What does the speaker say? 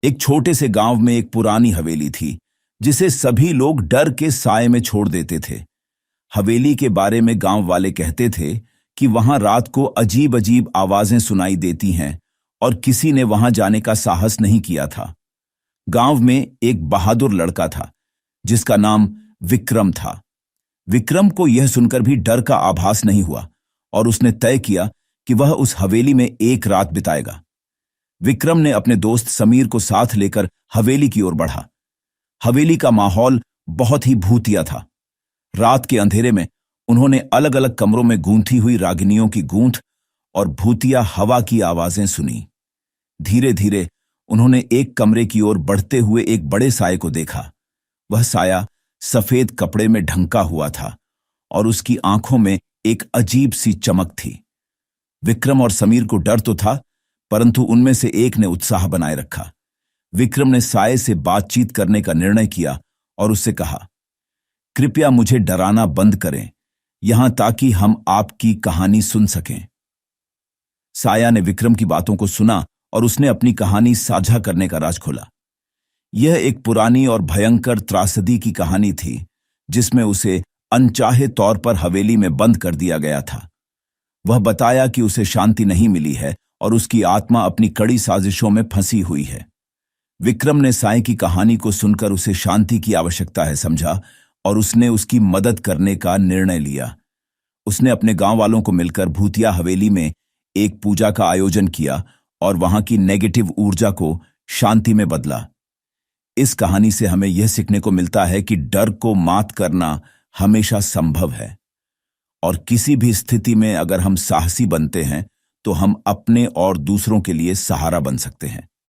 एक छोटे से गांव में एक पुरानी हवेली थी, जिसे सभी लोग डर के साए में छोड़ देते थे। हवेली के बारे में गांव वाले कहते थे कि वहां रात को अजीब अजीब आवाजें सुनाई देती हैं और किसी ने वहां जाने का साहस नहीं किया था। गांव में एक बहादुर लड़का था, जिसका नाम विक्रम था। विक्रम को यह सुनकर भी डर का आभास नहीं हुआ और उसने तय किया कि वह उस हवेली में एक रात बिताएगा। विक्रम ने अपने दोस्त समीर को साथ लेकर हवेली की ओर बढ़ा। हवेली का माहौल बहुत ही भूतिया था। रात के अंधेरे में उन्होंने अलग अलग कमरों में गूंथी हुई रागिनियों की गूंथ और भूतिया हवा की आवाजें सुनी। धीरे धीरे उन्होंने एक कमरे की ओर बढ़ते हुए एक बड़े साये को देखा। वह साया सफेद कपड़े में ढंका हुआ था और उसकी आंखों में एक अजीब सी चमक थी। विक्रम और समीर को डर तो था, परंतु उनमें से एक ने उत्साह बनाए रखा। विक्रम ने साये से बातचीत करने का निर्णय किया और उससे कहा, कृपया मुझे डराना बंद करें यहां, ताकि हम आपकी कहानी सुन सकें। साया ने विक्रम की बातों को सुना और उसने अपनी कहानी साझा करने का राज खोला। यह एक पुरानी और भयंकर त्रासदी की कहानी थी, जिसमें उसे अनचाहे तौर पर हवेली में बंद कर दिया गया था। वह बताया कि उसे शांति नहीं मिली है और उसकी आत्मा अपनी कड़ी साजिशों में फंसी हुई है। विक्रम ने साये की कहानी को सुनकर उसे शांति की आवश्यकता है समझा और उसने उसकी मदद करने का निर्णय लिया। उसने अपने गांव वालों को मिलकर भूतिया हवेली में एक पूजा का आयोजन किया और वहां की नेगेटिव ऊर्जा को शांति में बदला। इस कहानी से हमें यह सीखने को मिलता है कि डर को मात करना हमेशा संभव है और किसी भी स्थिति में अगर हम साहसी बनते हैं तो हम अपने और दूसरों के लिए सहारा बन सकते हैं।